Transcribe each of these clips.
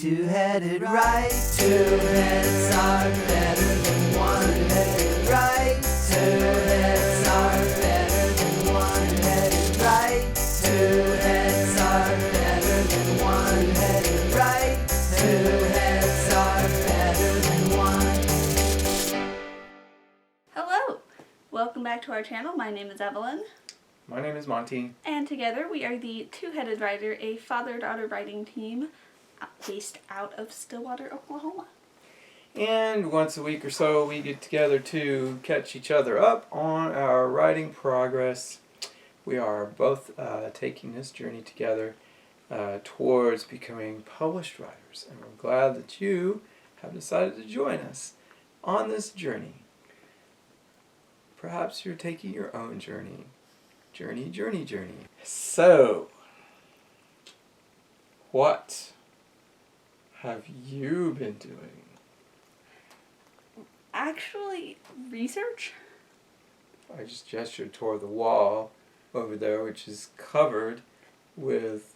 Two-headed right, two heads are better than one-headed right. Two heads are better than one-headed right. Two heads are better than one-headed right. Two heads are better than one. Hello! Welcome back to our channel. My name is Evelyn. My name is Monty. And together we are the Two-Headed Writer, a father-daughter writing team based out of Stillwater, Oklahoma. And once a week or so we get together to catch each other up on our writing progress. We are both taking this journey together towards becoming published writers. And we're glad that you have decided to join us on this journey. Perhaps you're taking your own journey. Journey. So, what have you been doing? Actually, research? I just gestured toward the wall over there, which is covered with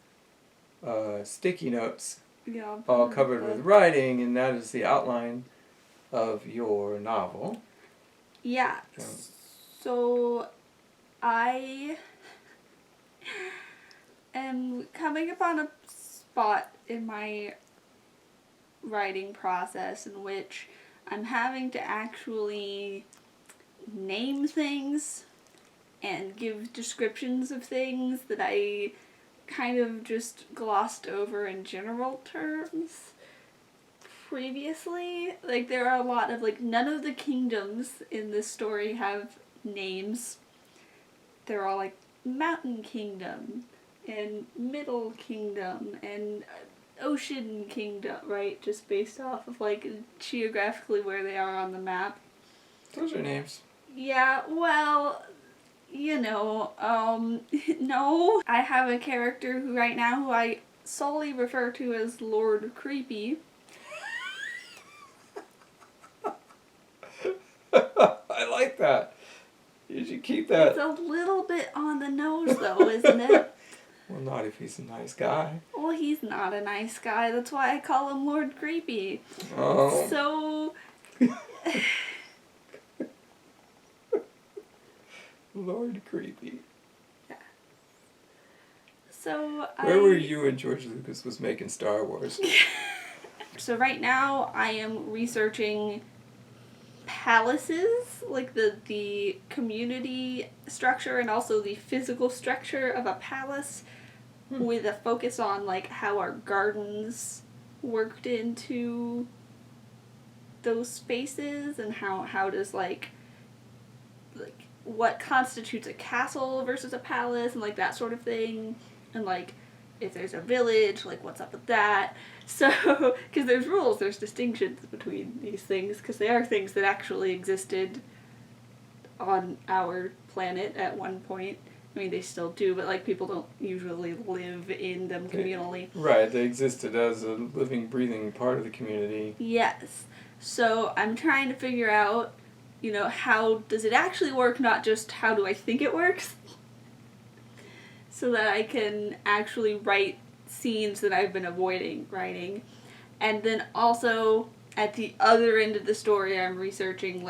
sticky notes, Yeah. all covered with writing, and that is the outline of your novel. Yeah. So, I am coming upon a spot in my writing process in which I'm having to actually name things and give descriptions of things that I kind of just glossed over in general terms previously. Like, there are a lot of, none of the kingdoms in this story have names. They're all Mountain Kingdom and Middle Kingdom and Ocean Kingdom, right? Just based off of geographically where they are on the map. Those are names. Yeah, well, no. I have a character who I solely refer to as Lord Creepy. I like that. You should keep that. It's a little bit on the nose, though, isn't it? Well, not if he's a nice guy. Well, he's not a nice guy. That's why I call him Lord Creepy. Oh. So... Lord Creepy. Yeah. So Where were you when George Lucas was making Star Wars? So right now I am researching palaces, the community structure and also the physical structure of a palace, with a focus on how our gardens worked into those spaces and how does what constitutes a castle versus a palace and that sort of thing, and if there's a village, what's up with that. So, because there's rules, there's distinctions between these things, because they are things that actually existed on our planet at one point. I mean, they still do, but people don't usually live in them communally. Right, they existed as a living, breathing part of the community. Yes. So I'm trying to figure out, how does it actually work, not just how do I think it works, so that I can actually write scenes that I've been avoiding writing. And then also, at the other end of the story, I'm researching,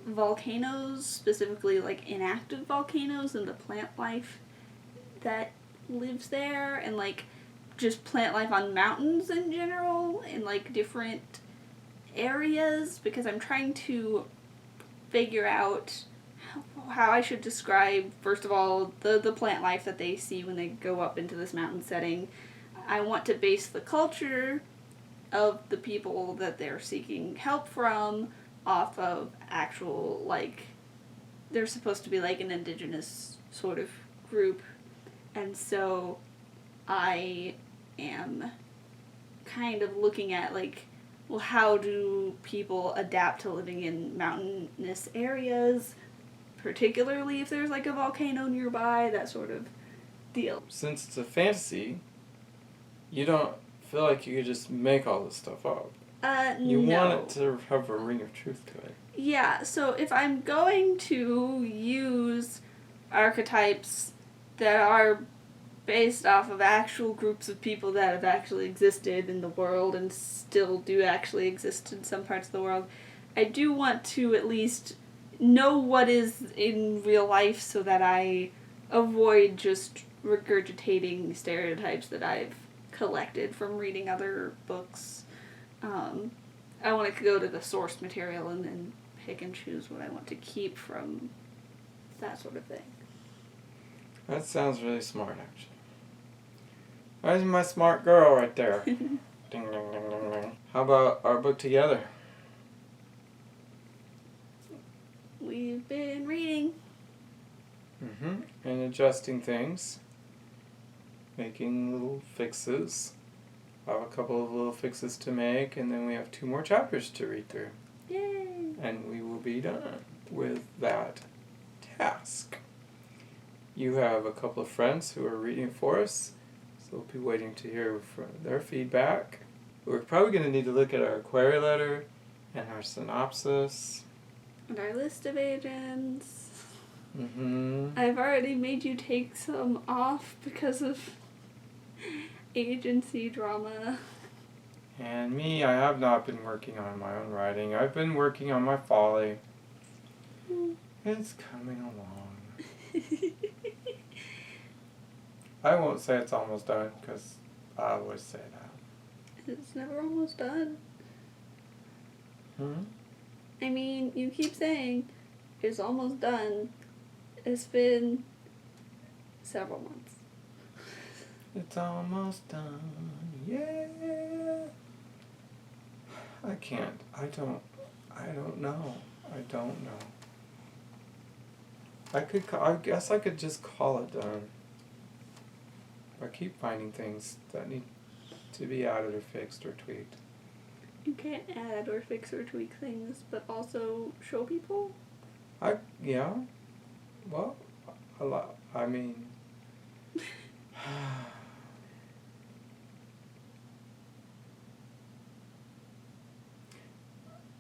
volcanoes, specifically inactive volcanoes and the plant life that lives there, and just plant life on mountains in general in different areas, because I'm trying to figure out how I should describe, first of all, the plant life that they see when they go up into this mountain setting. I want to base the culture of the people that they're seeking help from off of actual, they're supposed to be an indigenous sort of group. And so I am kind of looking at, well, how do people adapt to living in mountainous areas, particularly if there's a volcano nearby, that sort of deal. Since it's a fantasy, you don't feel like you could just make all this stuff up. You no. want it to have a ring of truth to it. Yeah, so if I'm going to use archetypes that are based off of actual groups of people that have actually existed in the world and still do actually exist in some parts of the world. I do want to at least know what is in real life so that I avoid just regurgitating stereotypes that I've collected from reading other books. I want to go to the source material and then pick and choose what I want to keep from that sort of thing. That sounds really smart, actually. There's my smart girl right there. Ding, ding, ding, ding, ding. How about our book together? We've been reading. And adjusting things. Making little fixes. I have a couple of little fixes to make, and then we have 2 more chapters to read through. Yay! And we will be done with that task. You have a couple of friends who are reading for us, so we'll be waiting to hear from their feedback. We're probably going to need to look at our query letter and our synopsis. And our list of agents. Mm-hmm. I've already made you take some off because of agency drama. And me, I have not been working on my own writing. I've been working on my folly. It's coming along. I won't say it's almost done, because I always say that. It's never almost done. Hmm? I mean, you keep saying it's almost done. It's been several months. It's almost done. Yeah. I can't. I don't know. I guess I could just call it done. I keep finding things that need to be added or fixed or tweaked. You can't add or fix or tweak things, but also show people? Yeah. Well, a lot. I mean...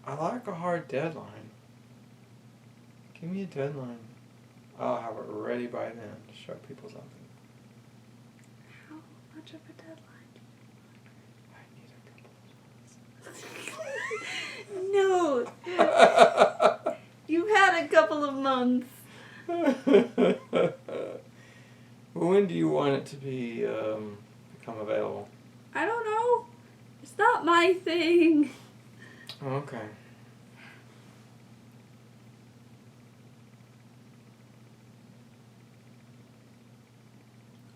I like a hard deadline. Give me a deadline. I'll have it ready by then to show people something. How much of a deadline do you want? No! You've had a couple of months. When do you want it to be become available? I don't know. It's not my thing. Okay.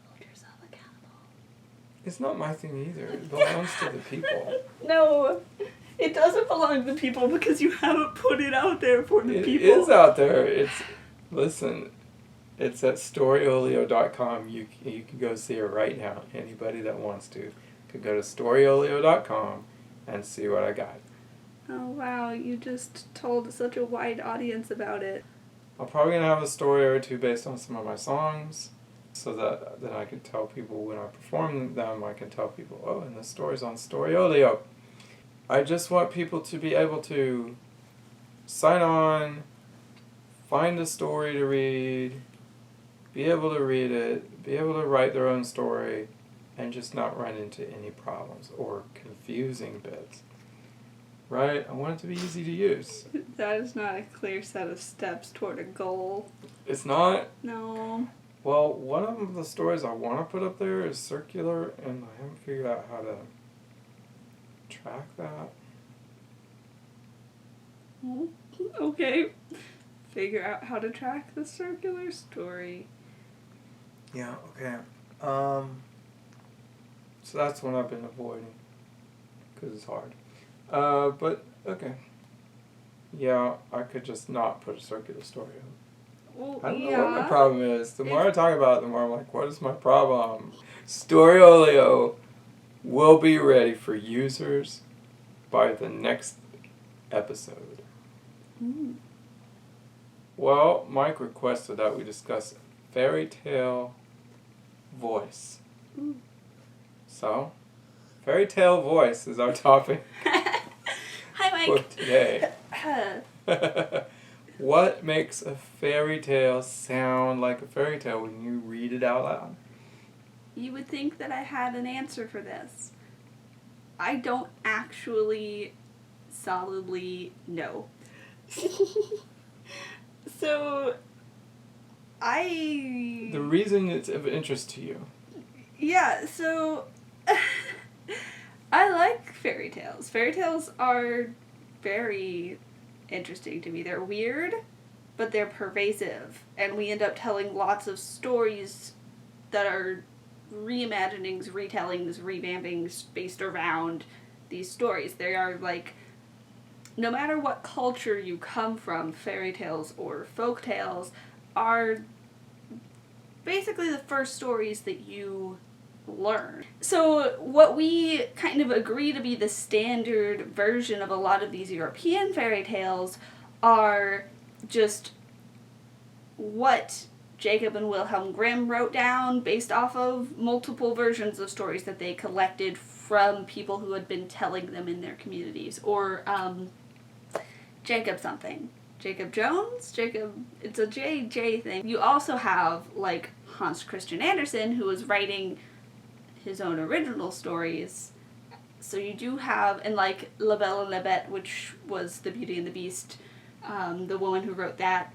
Hold yourself accountable. It's not my thing either. It belongs to the people. No, it doesn't belong to the people because you haven't put it out there for the people. It is out there. Listen, it's at storyolio.com. You can go see it right now. Anybody that wants to could go to storyolio.com and see what I got. Oh wow, you just told such a wide audience about it. I'm probably going to have a story or 2 based on some of my songs, so that then I can tell people when I perform them, I can tell people, oh, and this story's on Storyolio. I just want people to be able to sign on, find a story to read, be able to read it, be able to write their own story, and just not run into any problems or confusing bits. Right? I want it to be easy to use. That is not a clear set of steps toward a goal. It's not? No. Well, one of the stories I want to put up there is circular, and I haven't figured out how to track that. Okay. Figure out how to track the circular story. Yeah, okay. So that's one I've been avoiding, because it's hard. But, okay. Yeah, I could just not put a circular story up. Well, I don't know yeah. what my problem is. The more I talk about it, the more I'm like, what is my problem? Storyolio will be ready for users by the next episode. Well, Mike requested that we discuss fairytale voice. So, fairytale voice is our topic Hi, Mike. for today. What makes a fairy tale sound like a fairy tale when you read it out loud? you would think that I had an answer for this. I don't actually solidly know. So, The reason it's of interest to you. Yeah, so I like fairy tales. Fairy tales are very interesting to me. They're weird, but they're pervasive. And we end up telling lots of stories that are reimaginings, retellings, revampings based around these stories. They are like, no matter what culture you come from, fairy tales or folk tales are basically the first stories that you learn. So what we kind of agree to be the standard version of a lot of these European fairy tales are just what Jacob and Wilhelm Grimm wrote down based off of multiple versions of stories that they collected from people who had been telling them in their communities. Or Jacob something. Jacob Jones? It's a JJ thing. You also have, like, Hans Christian Andersen, who was writing his own original stories. So you do have, and like La Belle and la Bête, which was The Beauty and the Beast, the woman who wrote that,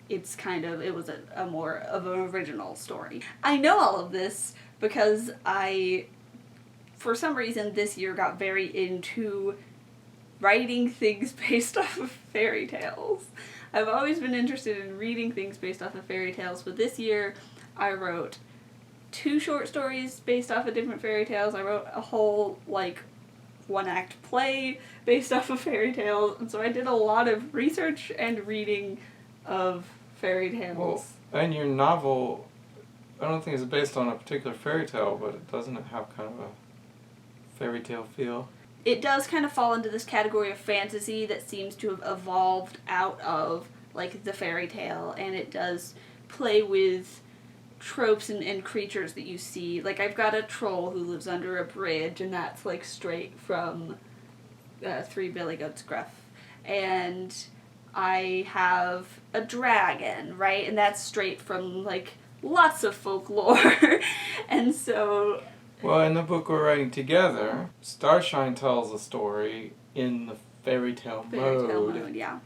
it was a more of an original story. I know all of this because I, for some reason this year, got very into writing things based off of fairy tales. I've always been interested in reading things based off of fairy tales, but this year I wrote 2 short stories based off of different fairy tales. I wrote a whole, like, 1-act play based off of fairy tales, and so I did a lot of research and reading of fairy tales. Well, and your novel, I don't think it's based on a particular fairy tale, but doesn't it have kind of a fairy tale feel? It does kind of fall into this category of fantasy that seems to have evolved out of, like, the fairy tale, and it does play with tropes and creatures that you see. Like, I've got a troll who lives under a bridge, and that's, like, straight from 3 Billy Goats Gruff. And I have a dragon, right? And that's straight from, like, lots of folklore. And so... Well, in the book we're writing together, Starshine tells a story in the fairy tale mode, yeah.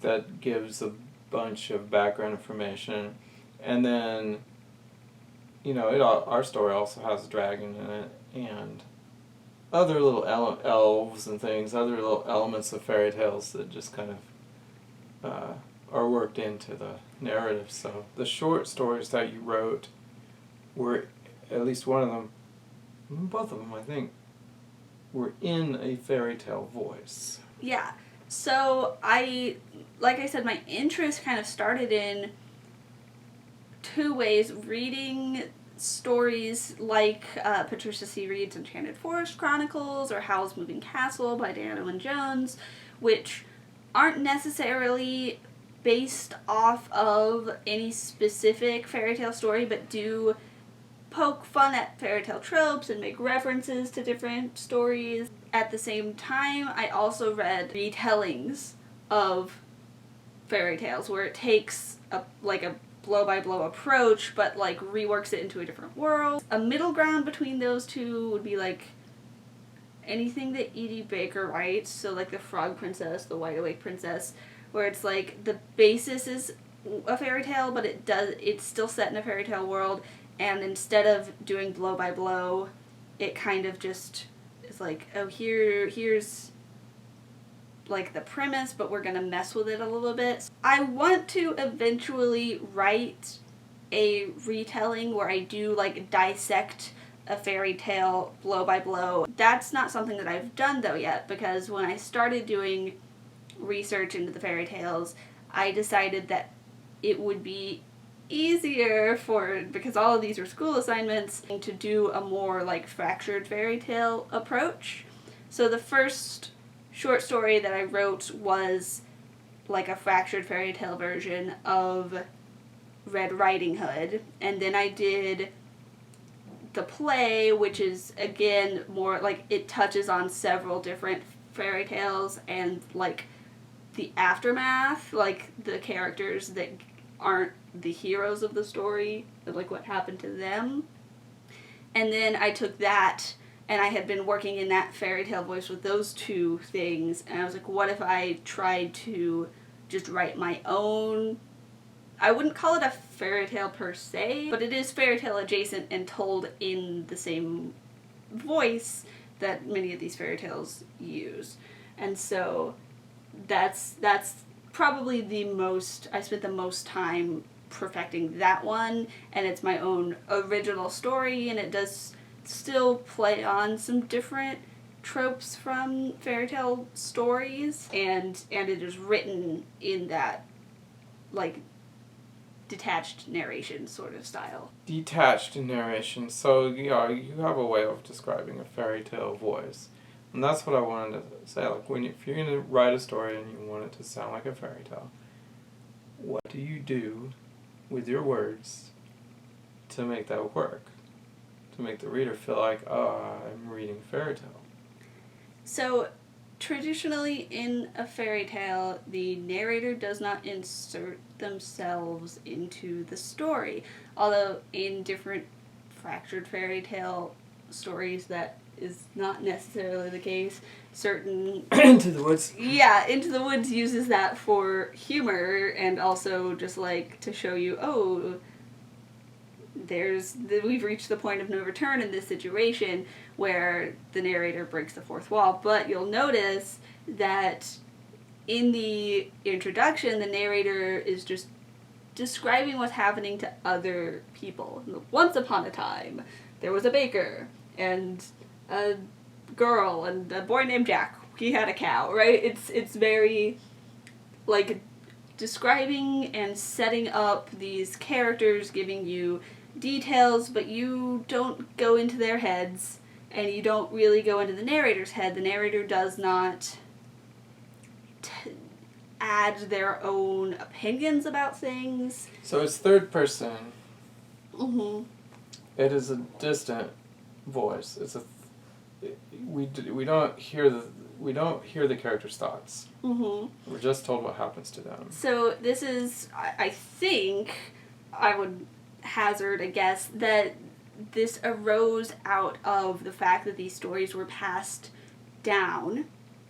that gives a bunch of background information, and then, you know, our story also has a dragon in it, and other little elves and things, other little elements of fairy tales that just kind of are worked into the narrative. So the short stories that you wrote were, at least one of them, both of them, I think, were in a fairy tale voice. Yeah. So like I said, my interest kind of started in 2 ways. Reading stories like Patricia C. Reed's Enchanted Forest Chronicles or Howl's Moving Castle by Diana Wynne Jones, which aren't necessarily based off of any specific fairy tale story, but do poke fun at fairy tale tropes and make references to different stories. At the same time, I also read retellings of fairy tales where it takes a blow-by-blow approach, but, like, reworks it into a different world. A middle ground between those 2 would be, like, anything that Edie Baker writes, so, like, The Frog Princess, The Wide Awake Princess, where it's, like, the basis is a fairy tale, but it's still set in a fairy tale world, and instead of doing blow by blow, it kind of just is like, oh, here's like the premise, but we're gonna mess with it a little bit. I want to eventually write a retelling where I do, like, dissect a fairy tale blow by blow. That's not something that I've done though yet, because when I started doing research into the fairy tales, I decided that it would be easier because all of these are school assignments, to do a more, like, fractured fairy tale approach. So the first short story that I wrote was like a fractured fairy tale version of Red Riding Hood, and then I did the play, which is, again, more like, it touches on several different fairy tales and, like, the aftermath, like the characters that aren't the heroes of the story, but, like, what happened to them. And then I took that, and I had been working in that fairy tale voice with those two things, and I was like, what if I tried to just write my own? I wouldn't call it a fairy tale per se, but it is fairy tale adjacent and told in the same voice that many of these fairy tales use. And so that's probably I spent the most time perfecting that one, and it's my own original story, and it does still play on some different tropes from fairy tale stories, and it is written in that, like, detached narration sort of style. Detached narration. So, yeah, you have a way of describing a fairy tale voice. And that's what I wanted to say. Like, if you're going to write a story and you want it to sound like a fairy tale, what do you do with your words to make that work? To make the reader feel like, oh, I'm reading a fairy tale. So, traditionally in a fairy tale, the narrator does not insert themselves into the story. Although in different fractured fairy tale stories that is not necessarily the case. Certain Into the Woods. Yeah, Into the Woods uses that for humor and also just like to show you, oh, we've reached the point of no return in this situation where the narrator breaks the fourth wall. But you'll notice that in the introduction, the narrator is just describing what's happening to other people. Once upon a time, there was a baker and a girl and a boy named Jack. He had a cow, right? It's very, like, describing and setting up these characters, giving you details, but you don't go into their heads, and you don't really go into the narrator's head. The narrator does not add their own opinions about things. So it's third person. Mm-hmm. It is a distant voice. We don't hear the character's thoughts. Mm-hmm. We're just told what happens to them. So this is, I think, I would hazard a guess that this arose out of the fact that these stories were passed down,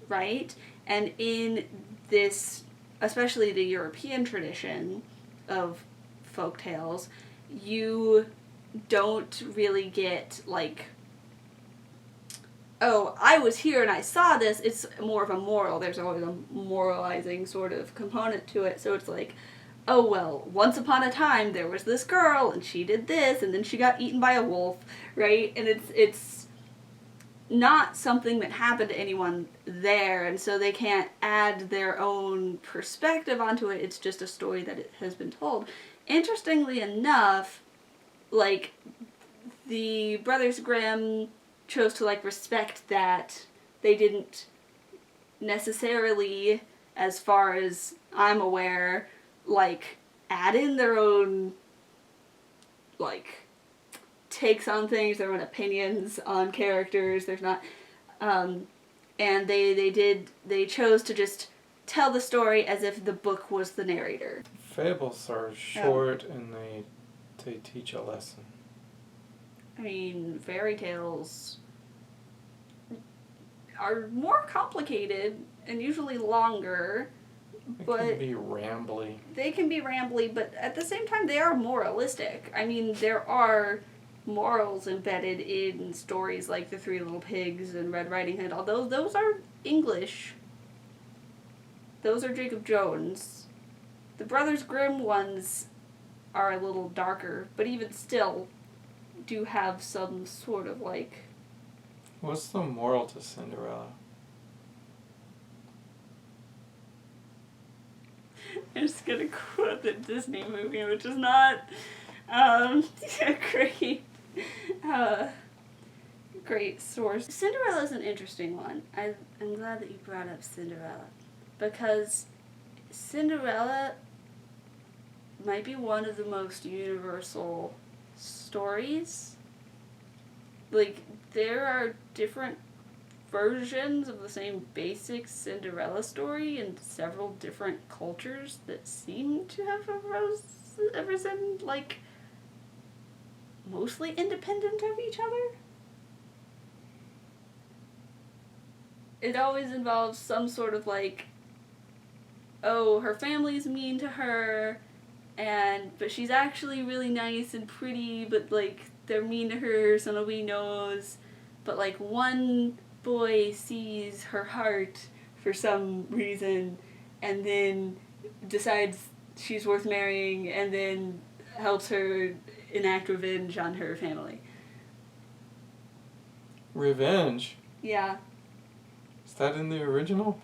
right? And in this, especially the European tradition of folk tales, you don't really get, like, oh, I was here and I saw this. It's more of a moral. There's always a moralizing sort of component to it. So it's like, oh, well, once upon a time there was this girl and she did this and then she got eaten by a wolf, right? And it's not something that happened to anyone there, and so they can't add their own perspective onto it. It's just a story that it has been told. Interestingly enough, like, the Brothers Grimm chose to, like, respect that. They didn't necessarily, as far as I'm aware, like, add in their own, like, takes on things, their own opinions on characters. There's not, and they chose to just tell the story as if the book was the narrator. Fables are short and they teach a lesson. I mean, fairy tales are more complicated and usually longer, but They can be rambly. They can be rambly, but at the same time, they are moralistic. I mean, there are morals embedded in stories like The Three Little Pigs and Red Riding Hood, although those are English. Those are Jacob Jones. The Brothers Grimm ones are a little darker, but even still do have some sort of, like... What's the moral to Cinderella? I'm just gonna quote the Disney movie, which is not a great source. Cinderella is an interesting one. I'm glad that you brought up Cinderella, because Cinderella might be one of the most universal stories. Like, there are different versions of the same basic Cinderella story in several different cultures that seem to have arisen, like, mostly independent of each other. It always involves some sort of like, oh, her family's mean to her, but she's actually really nice and pretty, but like they're mean to her, so nobody knows. But like one boy sees her heart for some reason, and then decides she's worth marrying, and then helps her enact revenge on her family. Revenge? Yeah. Is that in the original?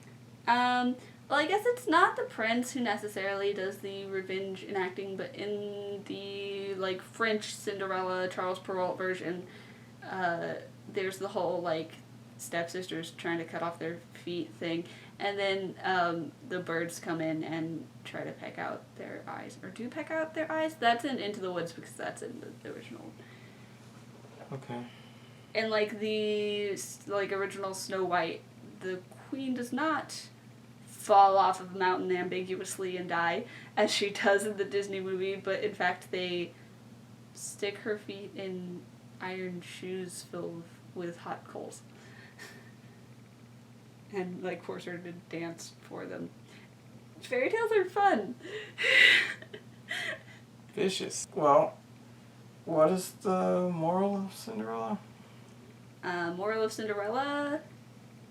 Well, I guess it's not the prince who necessarily does the revenge enacting, but in the, like, French Cinderella, Charles Perrault version, there's the whole, like, stepsisters trying to cut off their feet thing, and then, the birds come in and try to peck out their eyes, or do peck out their eyes? That's in Into the Woods, because that's in the original. Okay. And, like, the, like, original Snow White, the queen does not fall off of a mountain ambiguously and die, as she does in the Disney movie, but in fact they stick her feet in iron shoes filled with hot coals. And, like, force her to dance for them. Fairy tales are fun. Vicious. Well, what is the moral of Cinderella? Moral of Cinderella?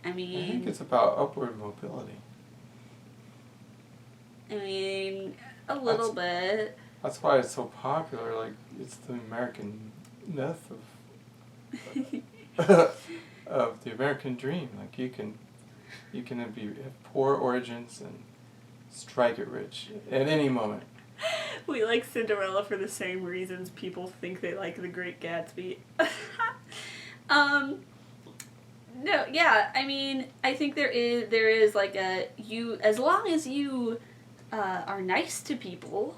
I mean... I think it's about upward mobility. I mean, a little bit. That's why it's so popular. Like, it's the American myth of of the American dream. Like, you can have poor origins and strike it rich at any moment. We like Cinderella for the same reasons people think they like The Great Gatsby. No, yeah, I mean, I think there is like as long as you are nice to people,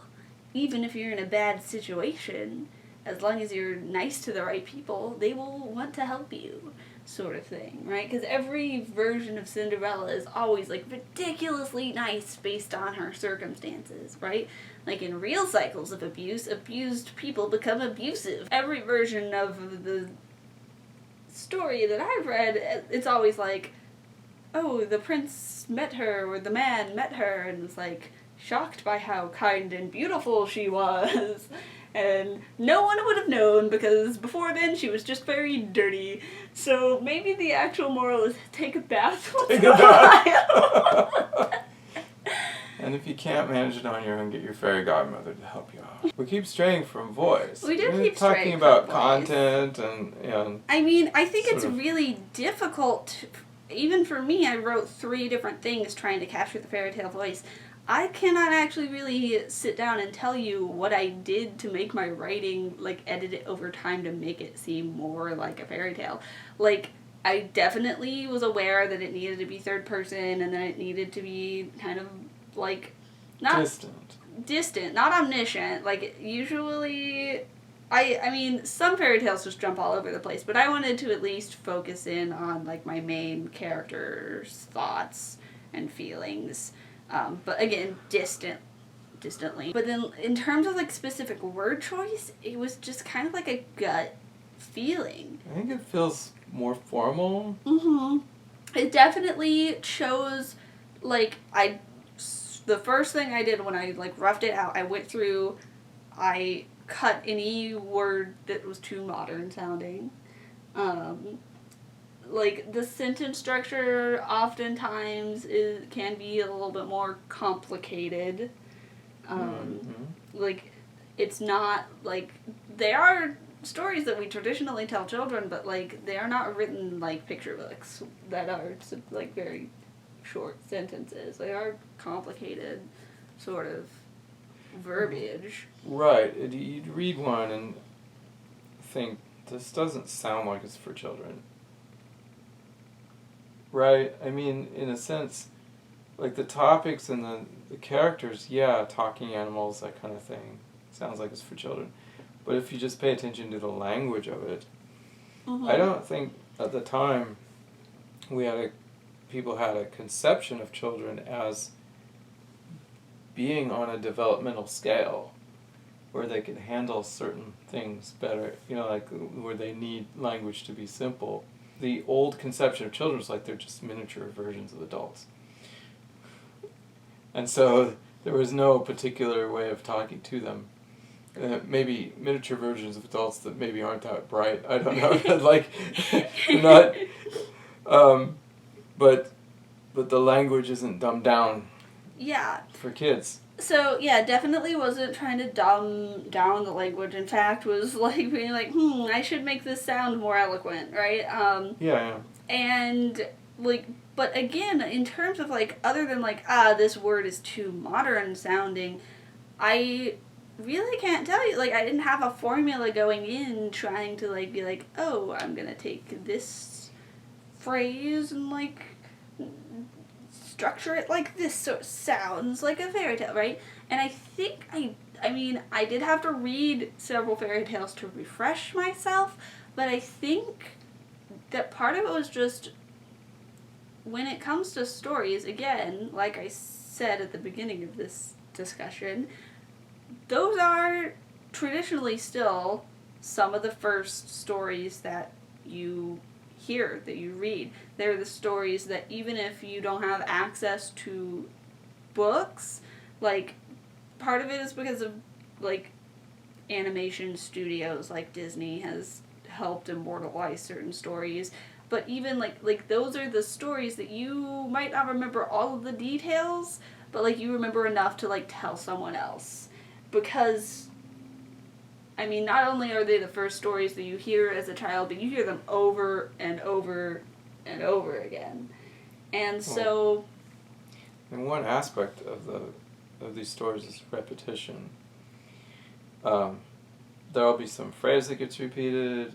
even if you're in a bad situation, as long as you're nice to the right people, they will want to help you, sort of thing, right? Because every version of Cinderella is always, like, ridiculously nice based on her circumstances, right? Like, in real cycles of abuse, abused people become abusive. Every version of the story that I've read, it's always like, oh, the prince met her, or the man met her, and was, like, shocked by how kind and beautiful she was. And no one would have known, because before then she was just very dirty. So maybe the actual moral is take a bath once in a while. And if you can't manage it on your own, get your fairy godmother to help you out. We keep straying from voice. We do We're keep talking straying about from content and I mean, I think it's sort of really difficult. Even for me, I wrote 3 different things trying to capture the fairy tale voice. I cannot actually really sit down and tell you what I did to make my writing, like, edit it over time to make it seem more like a fairy tale. Like, I definitely was aware that it needed to be third person, and that it needed to be kind of, like, not distant, not omniscient. Like, usually, I mean, some fairy tales just jump all over the place, but I wanted to at least focus in on, like, my main character's thoughts and feelings. But again, distantly. But then in terms of, like, specific word choice, it was just kind of like a gut feeling. I think it feels more formal. Mm-hmm. It definitely chose, like, the first thing I did when I, like, roughed it out, I went through, I cut any word that was too modern sounding. Like, the sentence structure oftentimes can be a little bit more complicated. Like, it's not, like, they are stories that we traditionally tell children, but, like, they are not written like picture books that are, like, very short sentences. They are complicated sort of verbiage. Right. You'd read one and think, this doesn't sound like it's for children. Right? I mean, in a sense, like, the topics and the characters, yeah, talking animals, that kind of thing, sounds like it's for children. But if you just pay attention to the language of it, I don't think at the time people had a conception of children as being on a developmental scale. where they can handle certain things better, like where they need language to be simple. The old conception of children is like they're just miniature versions of adults. And so there was no particular way of talking to them. Maybe miniature versions of adults that maybe aren't that bright. I don't know. Like, not, but the language isn't dumbed down. Yeah. For kids. So, yeah, definitely wasn't trying to dumb down the language. In fact, was like being like, I should make this sound more eloquent, right? Yeah. And, like, but again, in terms of, like, other than, like, this word is too modern sounding, I really can't tell you. Like, I didn't have a formula going in trying to, like, be like, oh, I'm gonna take this phrase and, like, structure it like this, so it sounds like a fairy tale, right? And I think I did have to read several fairy tales to refresh myself, but I think that part of it was just, when it comes to stories, again, like I said at the beginning of this discussion, those are traditionally still some of the first stories that you hear, that you read. They're the stories that, even if you don't have access to books, like, part of it is because of, like, animation studios like Disney has helped immortalize certain stories, but even, like those are the stories that you might not remember all of the details, but, like, you remember enough to, like, tell someone else. Because, not only are they the first stories that you hear as a child, but you hear them over and over and over again. And so... And one aspect of these stories is repetition. There will be some phrase that gets repeated.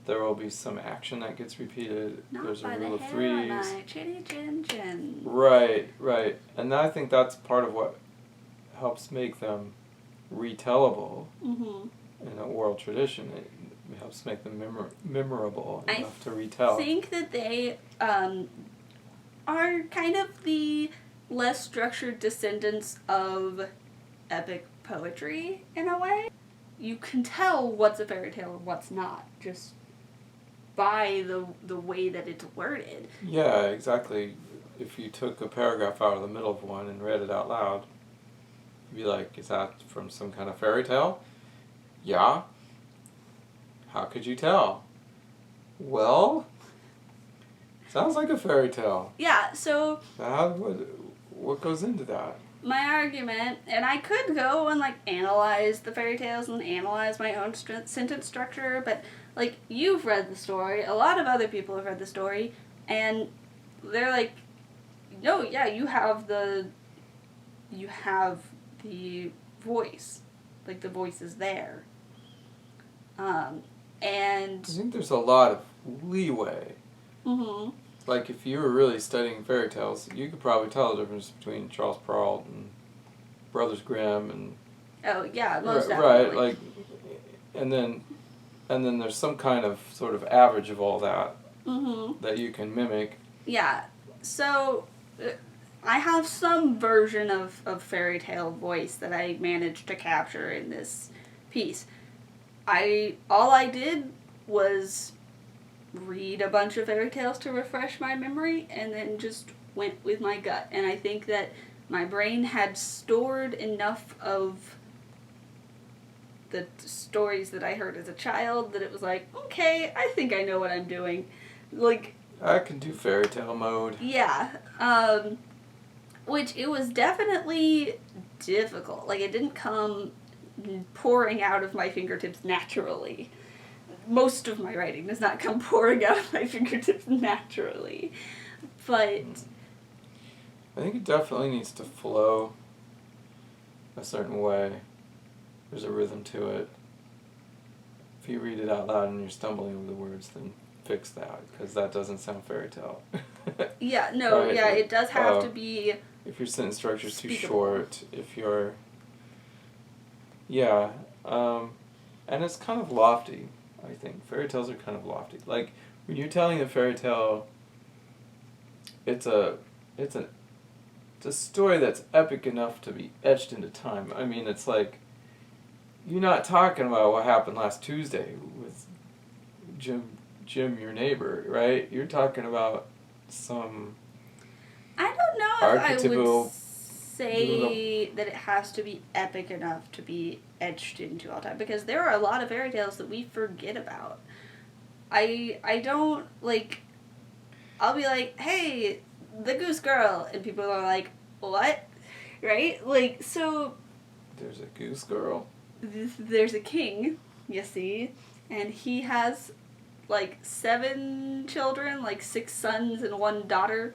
There will be some action that gets repeated. There's a rule of threes. Chinny chin chin. Right. And I think that's part of what helps make them retellable. Mm-hmm. In an oral tradition. It helps make them memorable enough to retell. I think that they are kind of the less structured descendants of epic poetry, in a way. You can tell what's a fairy tale and what's not, just by the way that it's worded. Yeah, exactly. If you took a paragraph out of the middle of one and read it out loud, you'd be like, is that from some kind of fairy tale? Yeah. How could you tell? Well, sounds like a fairy tale. Yeah, so... What goes into that? My argument, and I could go and, like, analyze the fairy tales and analyze my own sentence structure, but, like, you've read the story, a lot of other people have read the story, and they're like, no, yeah, you have the voice. Like, the voice is there. And... I think there's a lot of leeway. Mm-hmm. Like, if you were really studying fairy tales, you could probably tell the difference between Charles Perrault and Brothers Grimm and... Oh, yeah, most definitely. Right, like, and then there's some kind of sort of average of all that that you can mimic. Yeah, so I have some version of fairy tale voice that I managed to capture in this piece. All I did was read a bunch of fairy tales to refresh my memory, and then just went with my gut. And I think that my brain had stored enough of the stories that I heard as a child that it was like, okay, I think I know what I'm doing. Like, I can do fairy tale mode. Yeah. Which it was definitely difficult. Like, it didn't come pouring out of my fingertips naturally. Most of my writing does not come pouring out of my fingertips naturally. But... I think it definitely needs to flow a certain way. There's a rhythm to it. If you read it out loud and you're stumbling over the words, then fix that, because that doesn't sound fairy tale. Yeah, no, right? Yeah, it does have to be... If your sentence structure's too speakable. short, if you're... Yeah, and it's kind of lofty, I think. Fairy tales are kind of lofty. Like, when you're telling a fairy tale, it's a story that's epic enough to be etched into time. I mean, it's like You're not talking about what happened last Tuesday with Jim, your neighbor, right? You're talking about some I don't know if I would archetypal. say that it has to be epic enough to be etched into all time, because there are a lot of fairy tales that we forget about. I don't, like, I'll be like, hey, the Goose Girl, and people are like, what? Right? Like, so There's a goose girl. there's a king, you see, and he has like 7 children, like 6 sons and 1 daughter.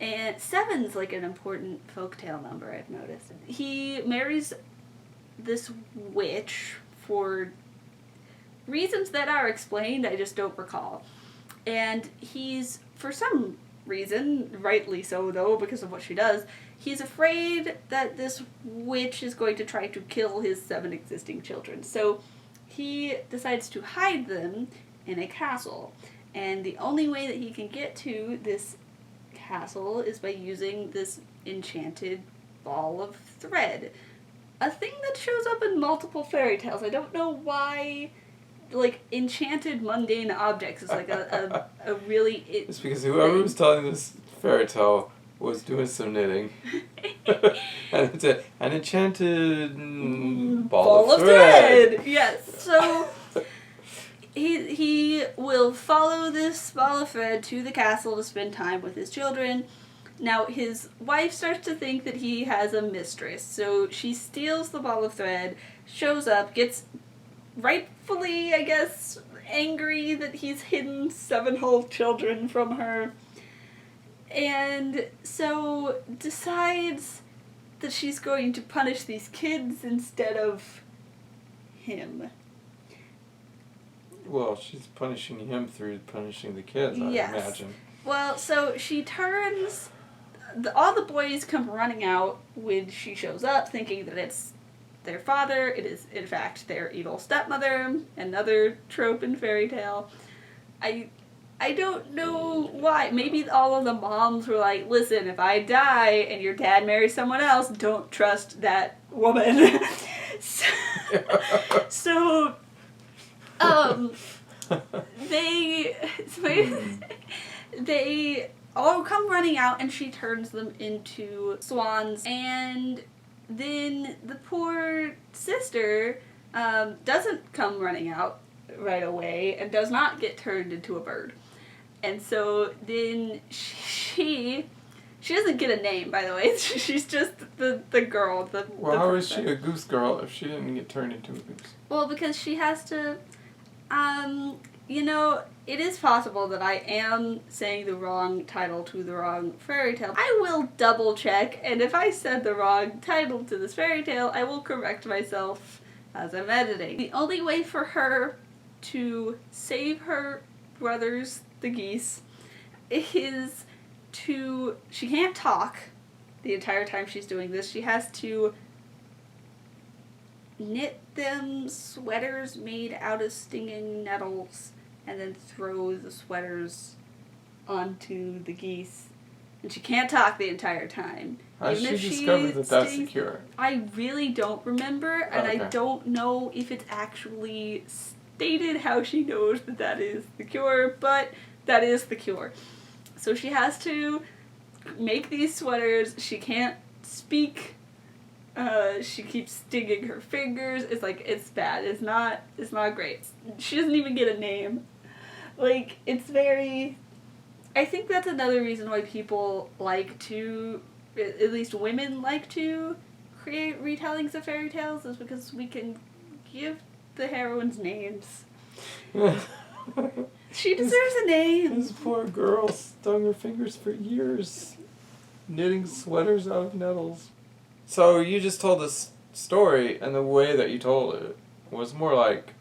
And 7's like an important folktale number, I've noticed. He marries this witch for reasons that are explained, I just don't recall. And he's, for some reason, rightly so though, because of what she does, he's afraid that this witch is going to try to kill his 7 existing children. So he decides to hide them in a castle. And the only way that he can get to this castle is by using this enchanted ball of thread. A thing that shows up in multiple fairy tales. I don't know why, like, enchanted mundane objects is like a really... It's because whoever was telling this fairy tale was doing some knitting. And it's an enchanted ball of thread. Yes, so he will follow this ball of thread to the castle to spend time with his children. Now, his wife starts to think that he has a mistress, so she steals the ball of thread, shows up, gets rightfully, I guess, angry that he's hidden 7 whole children from her, and so decides that she's going to punish these kids instead of him. Well, she's punishing him through punishing the kids, I imagine. Well, so she turns... all the boys come running out when she shows up, thinking that it's their father. It is, in fact, their evil stepmother. Another trope in fairy tale. I don't know why. Maybe all of the moms were like, listen, if I die and your dad marries someone else, don't trust that woman. so they all come running out, and she turns them into swans, and then the poor sister doesn't come running out right away and does not get turned into a bird. And so then she doesn't get a name, by the way. She's just the girl. Well, how is she a goose girl if she didn't get turned into a goose? Well, because she has to, it is possible that I am saying the wrong title to the wrong fairy tale. I will double check, and if I said the wrong title to this fairy tale, I will correct myself as I'm editing. The only way for her to save her brothers, the geese, is she can't talk the entire time she's doing this. She has to knit them sweaters made out of stinging nettles and then throw the sweaters onto the geese. And she can't talk the entire time. How did she discover that that's the cure? I really don't remember, and okay. I don't know if it's actually stated how she knows that that is the cure, but that is the cure. So she has to make these sweaters. She can't speak. She keeps stinging her fingers. It's bad. It's not great. She doesn't even get a name. Like, it's very... I think that's another reason why people like to, at least women like to, create retellings of fairy tales, is because we can give the heroines names. She deserves a name. This poor girl stung her fingers for years, knitting sweaters out of nettles. So you just told this story, and the way that you told it was more like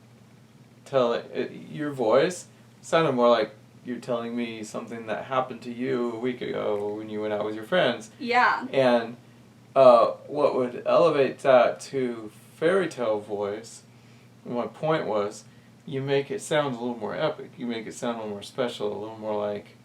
your voice sounded more like you're telling me something that happened to you a week ago when you went out with your friends. Yeah. And what would elevate that to fairy tale voice, and my point was, you make it sound a little more epic. You make it sound a little more special, a little more like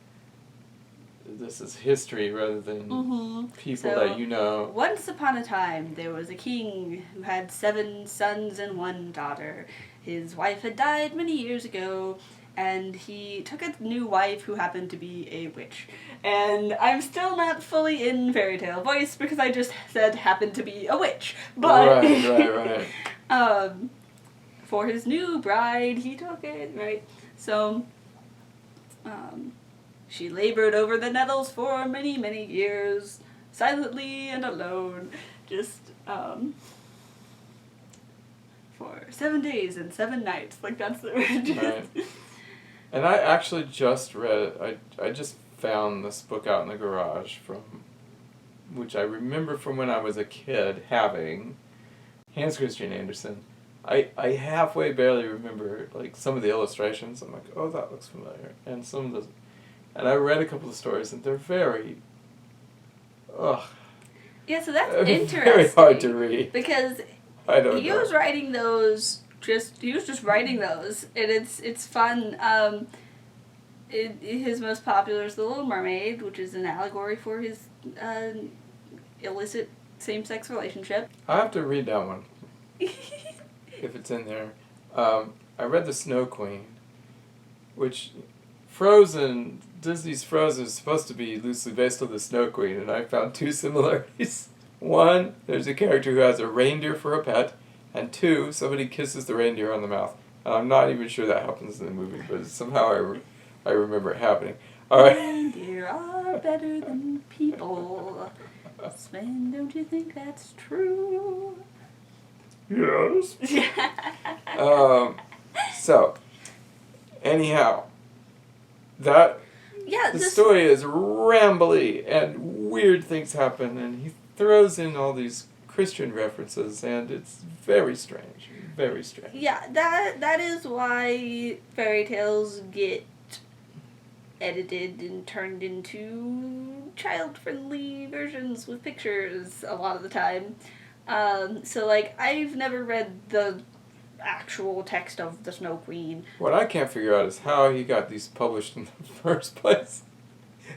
this is history rather than people So, that you know. Once upon a time, there was a king who had 7 sons and 1 daughter. His wife had died many years ago, and he took a new wife who happened to be a witch. And I'm still not fully in fairy tale voice because I just said happened to be a witch. But Right. For his new bride, he took it, right? So, she labored over the nettles for many, many years, silently and alone, just, for 7 days and 7 nights. Like, that's the Right. And I actually just read, I just found this book out in the garage which I remember from when I was a kid having, Hans Christian Andersen. I halfway barely remember, like, some of the illustrations. I'm like, oh, that looks familiar. And and I read a couple of stories, and they're very, Yeah, so that's interesting. very hard to read. Because he was writing those, he was just writing those, and it's fun. His most popular is The Little Mermaid, which is an allegory for his illicit same-sex relationship. I have to read that one. If it's in there. I read The Snow Queen, which Disney's Frozen is supposed to be loosely based on The Snow Queen, and I found 2 similarities. 1, there's a character who has a reindeer for a pet, and 2, somebody kisses the reindeer on the mouth. And I'm not even sure that happens in the movie, but somehow I remember it happening. Alright. Reindeer are better than people. Sven, don't you think that's true? Yes. So, anyhow, the story is rambly and weird things happen, and he throws in all these Christian references, and it's very strange. Very strange. Yeah, that is why fairy tales get edited and turned into child-friendly versions with pictures a lot of the time. So, like, I've never read the actual text of The Snow Queen. What I can't figure out is how he got these published in the first place,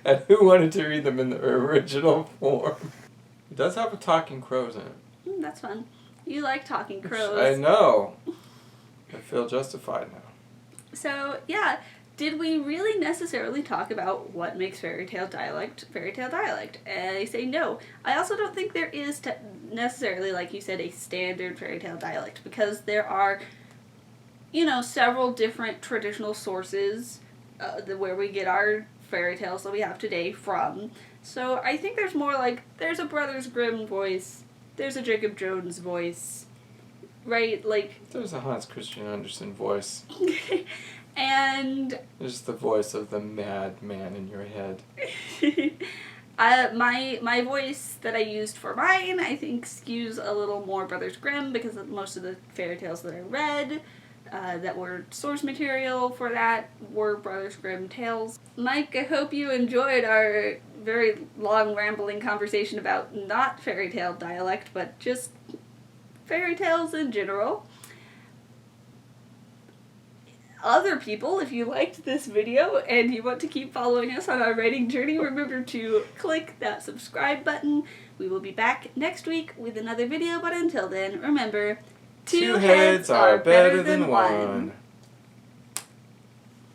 and who wanted to read them in the original form. It does have a talking crows in it. That's fun. You like talking crows. I know. I feel justified now. So, yeah, did we really necessarily talk about what makes fairy tale dialect? I say no. I also don't think there is necessarily, like you said, a standard fairy tale dialect, because there are, several different traditional sources where we get our fairy tales that we have today from. So I think there's more like, there's a Brothers Grimm voice, there's a Jacob Jones voice, right? Like, there's a Hans Christian Andersen voice. And there's the voice of the mad man in your head. My voice that I used for mine, I think, skews a little more Brothers Grimm, because most of the fairy tales that I read that were source material for that were Brothers Grimm tales. Mike, I hope you enjoyed our very long rambling conversation about not fairy tale dialect, but just fairy tales in general. Other people, if you liked this video and you want to keep following us on our writing journey, remember to click that subscribe button. We will be back next week with another video, but until then, remember, 2 heads are better than 1.